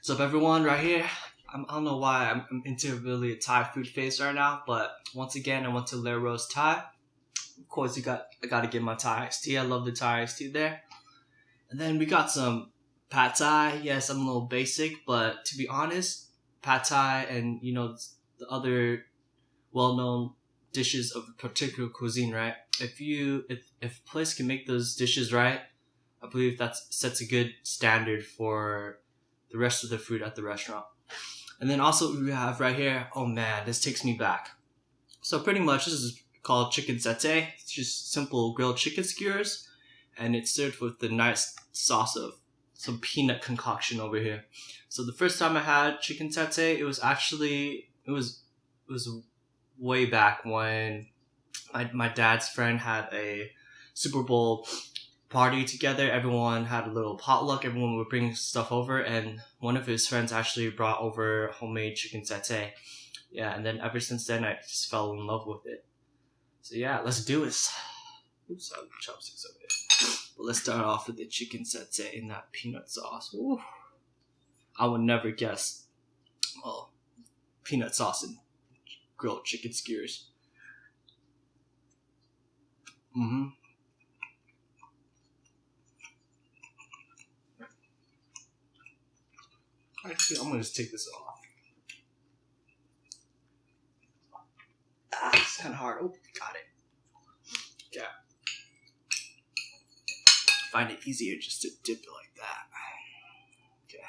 What's up, everyone? Right here. I don't know why I'm into really a Thai food phase right now, but once again, I went to Ler Ros Thai. Of course, I gotta get my Thai iced tea. I love the Thai iced tea there. And then we got some pad Thai. Yes, I'm a little basic, but to be honest, pad Thai and the other well-known dishes of a particular cuisine, right? If a place can make those dishes right, I believe that sets a good standard for the rest of the food at the restaurant. And then also we have right here, oh man, this takes me back. So pretty much this is called chicken satay. It's just simple grilled chicken skewers, and it's served with the nice sauce of some peanut concoction over here. So the first time I had chicken satay, it was way back when my dad's friend had a Super Bowl party together. Everyone had a little potluck. Everyone would bring stuff over, and one of his friends actually brought over homemade chicken satay. Yeah, and then ever since then, I just fell in love with it. So yeah, let's do this. Oops, I have chopsticks over here. But let's start off with the chicken satay in that peanut sauce. Ooh. I would never guess, well, peanut sauce and grilled chicken skewers. Actually, I'm gonna just take this off. It's kind of hard. Oh, got it. Yeah. Find it easier just to dip it like that. Okay.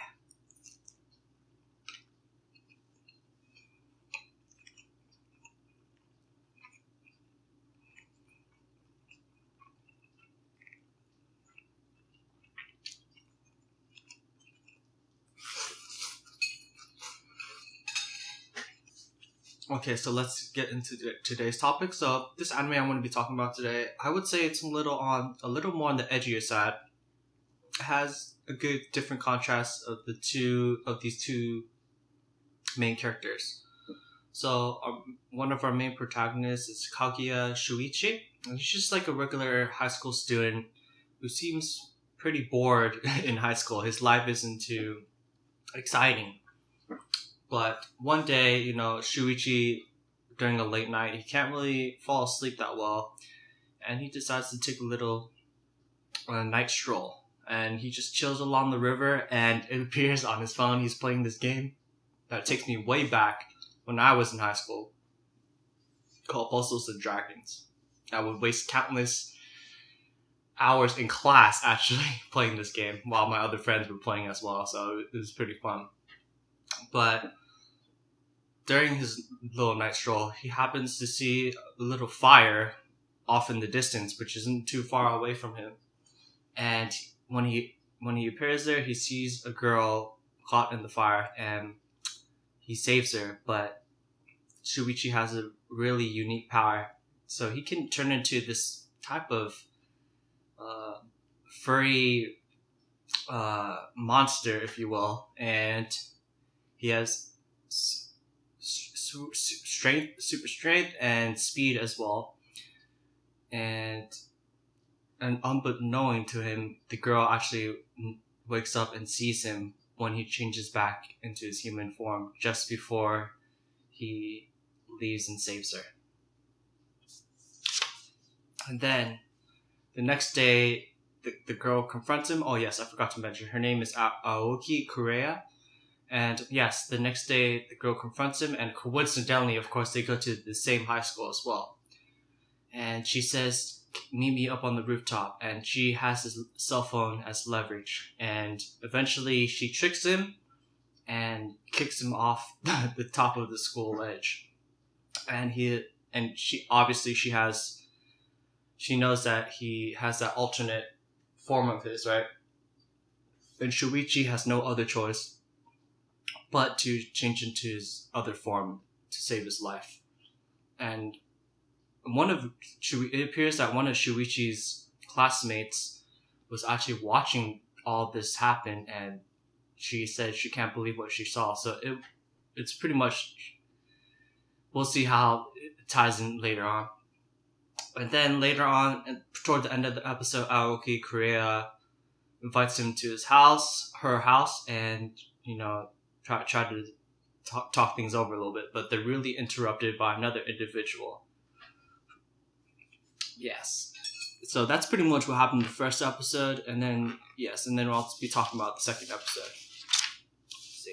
Okay, so let's get into today's topic. So this anime I'm going to be talking about today, I would say it's a little more on the edgier side. It has a good different contrast of these two main characters. So one of our main protagonists is Kaguya Shuichi, and he's just like a regular high school student who seems pretty bored in high school. His life isn't too exciting. But one day, Shuichi, during a late night, he can't really fall asleep that well. And he decides to take a little night stroll. And he just chills along the river, and it appears on his phone he's playing this game that takes me way back when I was in high school, called Puzzles and Dragons. I would waste countless hours in class, actually, playing this game, while my other friends were playing as well. So it was pretty fun. But during his little night stroll, he happens to see a little fire off in the distance, which isn't too far away from him. And when he appears there, he sees a girl caught in the fire, and he saves her. But Shuichi has a really unique power, so he can turn into this type of furry monster, if you will, and he has super strength and speed as well. And unbeknown to him, the girl actually wakes up and sees him when he changes back into his human form just before he leaves and saves her. And then the next day, the girl confronts him. Oh yes, I forgot to mention, her name is Aoki Kureya. And yes, the next day the girl confronts him, and coincidentally, of course, they go to the same high school as well. And she says, meet me up on the rooftop, and she has his cell phone as leverage. And eventually she tricks him and kicks him off the top of the school ledge. And she knows that he has that alternate form of his, right? And Shuichi has no other choice but to change into his other form to save his life. And it appears that one of Shuichi's classmates was actually watching all this happen, and she said she can't believe what she saw. So it's pretty much, we'll see how it ties in later on. And then later on, toward the end of the episode, Aoki Korea invites him to her house, and try to talk things over a little bit, but they're really interrupted by another individual. Yes. So that's pretty much what happened in the first episode, and then we'll be talking about the second episode. Let's see.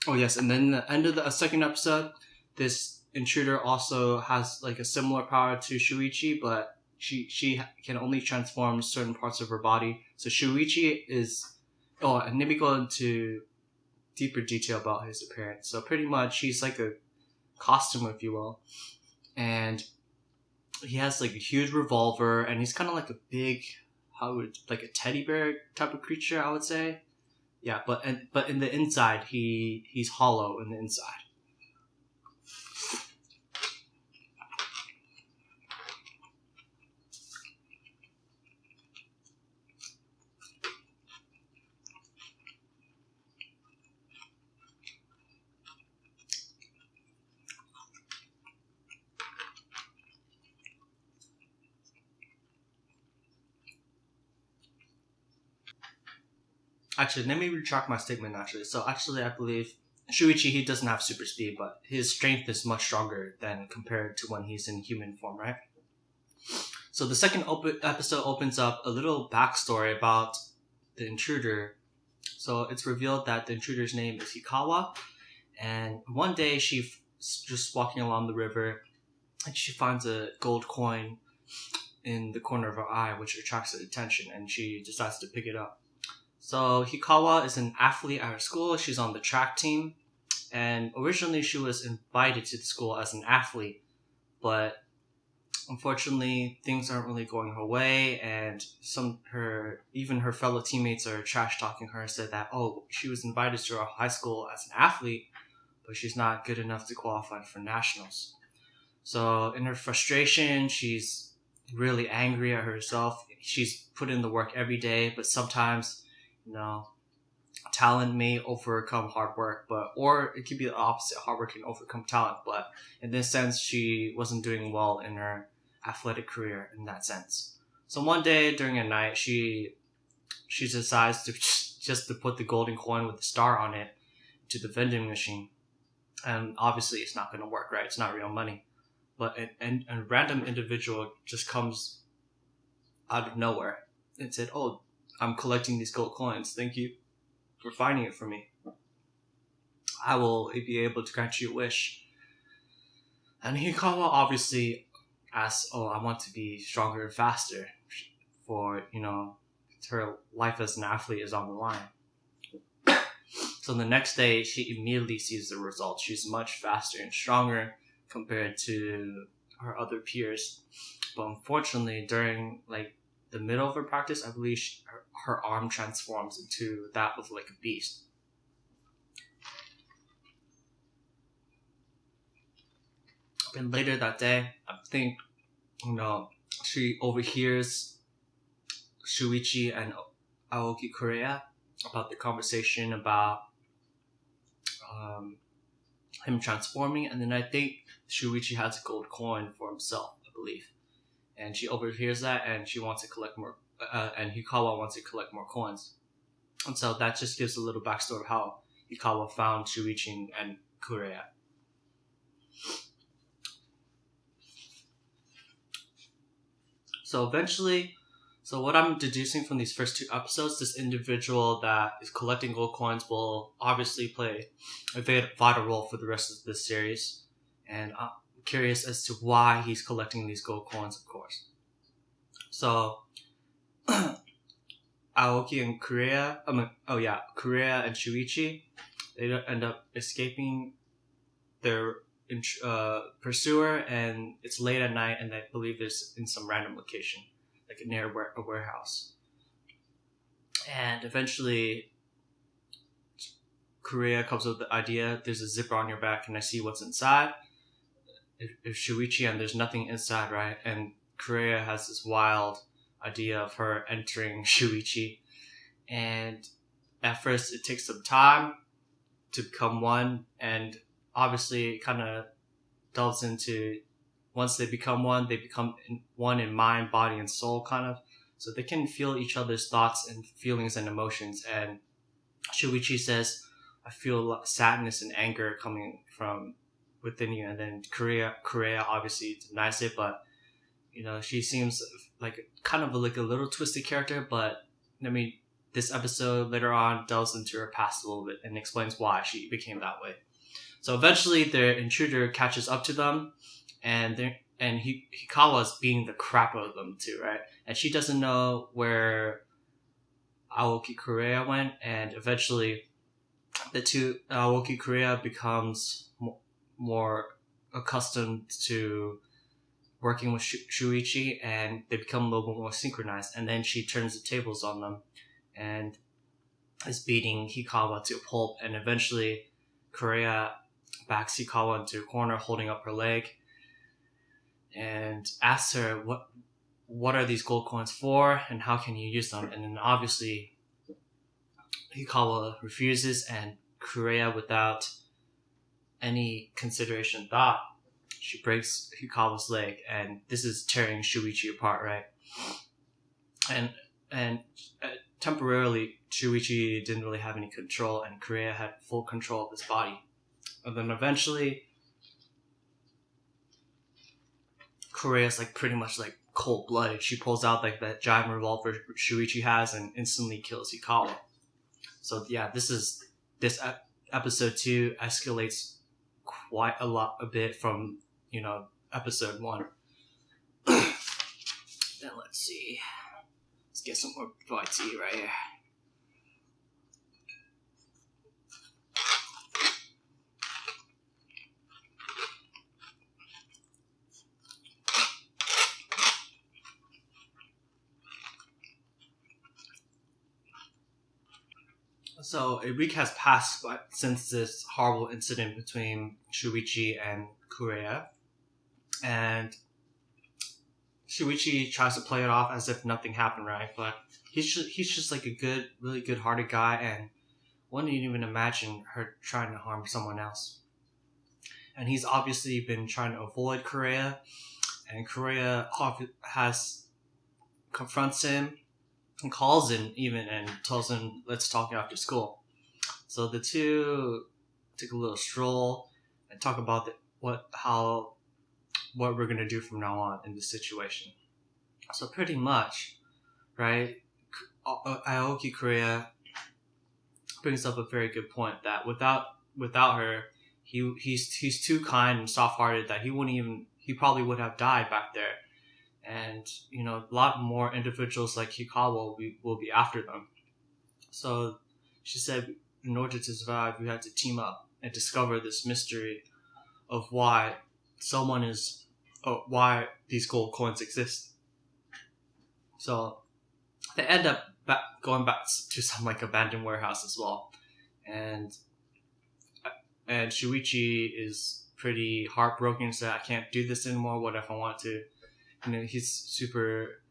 Oh yes, and then the end of the second episode, this intruder also has like a similar power to Shuichi, but she can only transform certain parts of her body. So Shuichi is... Oh, and let me go into deeper detail about his appearance. So pretty much he's like a costume, if you will. And he has like a huge revolver, and he's kind of like a big, like a teddy bear type of creature, I would say. Yeah, but in the inside, he's hollow in the inside. Actually, let me retract my statement, actually. So, actually, I believe Shuichi, he doesn't have super speed, but his strength is much stronger than compared to when he's in human form, right? So, the second episode opens up a little backstory about the intruder. So, it's revealed that the intruder's name is Hikawa, and one day she's just walking along the river, and she finds a gold coin in the corner of her eye, which attracts her attention, and she decides to pick it up. So Hikawa is an athlete at her school. She's on the track team. And originally she was invited to the school as an athlete. But unfortunately, things aren't really going her way. And even her fellow teammates are trash talking her, said that, oh, she was invited to our high school as an athlete, but she's not good enough to qualify for nationals. So in her frustration, she's really angry at herself. She's put in the work every day, but sometimes... talent may overcome hard work, or it could be the opposite. Hard work can overcome talent, but in this sense, she wasn't doing well in her athletic career in that sense. So one day during a night, she decides to just to put the golden coin with the star on it to the vending machine, and obviously it's not going to work, right? It's not real money, but a random individual just comes out of nowhere and said, "Oh, I'm collecting these gold coins. Thank you for finding it for me. I will be able to grant you a wish." And Hikawa obviously asks, "Oh, I want to be stronger and faster." For, her life as an athlete is on the line. So the next day, she immediately sees the results. She's much faster and stronger compared to her other peers. But unfortunately, during the middle of her practice, I believe her arm transforms into that of like a beast. And later that day, I think, she overhears Shuichi and Aoki Korea about the conversation about him transforming, and then I think Shuichi has a gold coin for himself, I believe. And she overhears that, and she wants to collect more, and Hikawa wants to collect more coins. And so that just gives a little backstory of how Hikawa found Shuichi and Korea. So eventually, what I'm deducing from these first two episodes, this individual that is collecting gold coins will obviously play a vital role for the rest of this series. And curious as to why he's collecting these gold coins, of course. So Aoki and Korea and Shuichi, they end up escaping their pursuer, and it's late at night, and I believe it's in some random location, like near a warehouse. And eventually Korea comes up with the idea, there's a zipper on your back, can I see what's inside? If Shuichi, and there's nothing inside, right? And Korea has this wild idea of her entering Shuichi. And at first it takes some time to become one, and obviously it kind of delves into, once they become one in mind, body, and soul kind of. so they can feel each other's thoughts and feelings and emotions. And Shuichi says, I feel sadness and anger coming from within you. And then Korea obviously denies it, but she seems like kind of like a little twisted character. But I mean, this episode later on delves into her past a little bit and explains why she became that way. So eventually, the intruder catches up to them, and Hikawa's beating the crap out of them too, right? And she doesn't know where Aoki Korea went, and eventually, Aoki Korea becomes more accustomed to working with Shuichi, and they become a little bit more synchronized. And then she turns the tables on them, and is beating Hikawa to a pulp. And eventually, Korea backs Hikawa into a corner, holding up her leg, and asks her what are these gold coins for, and how can you use them? And then obviously, Hikawa refuses, and Korea, without any consideration thought, she breaks Hikawa's leg, and this is tearing Shuichi apart, right? And temporarily, Shuichi didn't really have any control, and Korea had full control of his body. And then eventually, Korea's like pretty much like cold-blooded. She pulls out like that giant revolver Shuichi has and instantly kills Hikawa. So yeah, this episode 2 escalates quite a bit from episode 1. Then let's see. Let's get some more dry tea right here. So a week has passed since this horrible incident between Shuichi and Korea, and Shuichi tries to play it off as if nothing happened, right? But he's just like a really good-hearted guy, and wouldn't even imagine her trying to harm someone else. And he's obviously been trying to avoid Korea, and Korea confronts him and calls him even and tells him, let's talk after school. So the two take a little stroll and talk about what we're going to do from now on in this situation. So pretty much, right, Aoki Korea brings up a very good point that without her, he's too kind and soft-hearted that he probably would have died back there. And, a lot more individuals like Hikawa will be after them. So she said, in order to survive, we had to team up and discover this mystery of why why these gold coins exist. So they end up going back to some like abandoned warehouse as well. And Shuichi is pretty heartbroken, so I can't do this anymore. What if I want to? He's super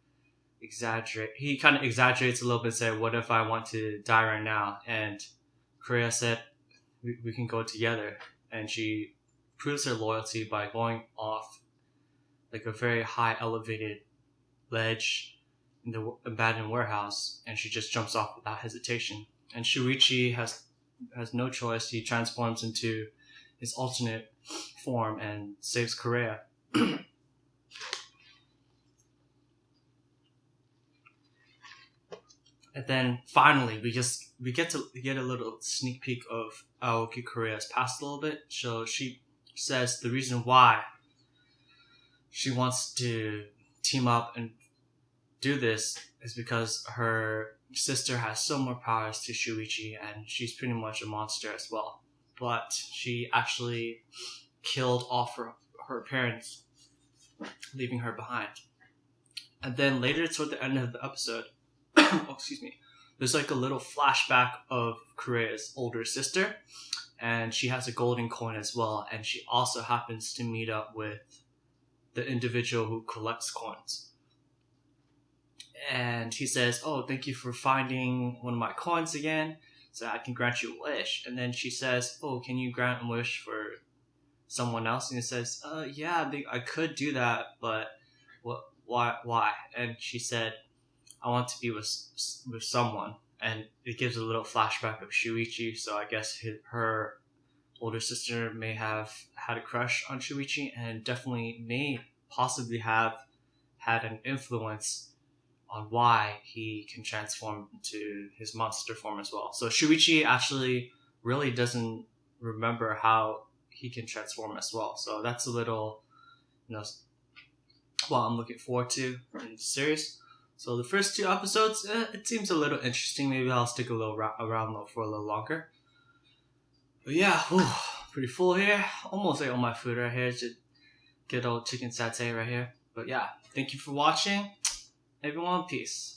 exaggerate. He kind of exaggerates a little bit and said, what if I want to die right now? And Korea said, we can go together. And she proves her loyalty by going off like a very high elevated ledge in the abandoned warehouse, and she just jumps off without hesitation. And Shuichi has no choice. He transforms into his alternate form and saves Korea. And then finally, we get a little sneak peek of Aoki Korea's past a little bit. So she says the reason why she wants to team up and do this is because her sister has similar powers to Shuichi, and she's pretty much a monster as well. But she actually killed off her parents, leaving her behind. And then later, toward the end of the episode, there's like a little flashback of Korea's older sister, and she has a golden coin as well, and she also happens to meet up with the individual who collects coins. And he says, oh, thank you for finding one of my coins again, so I can grant you a wish. And then she says, oh, can you grant a wish for someone else? And he says, yeah, I could do that, but why? And she said, I want to be with someone, and it gives a little flashback of Shuichi. So I guess her older sister may have had a crush on Shuichi, and definitely may possibly have had an influence on why he can transform into his monster form as well. So Shuichi actually really doesn't remember how he can transform as well. So that's a little, what I'm looking forward to in the series. So the first 2 episodes, it seems a little interesting. Maybe I'll stick a little around for a little longer. But yeah, pretty full here. Almost ate all my food right here. Just good old chicken satay right here. But yeah, thank you for watching. Everyone, peace.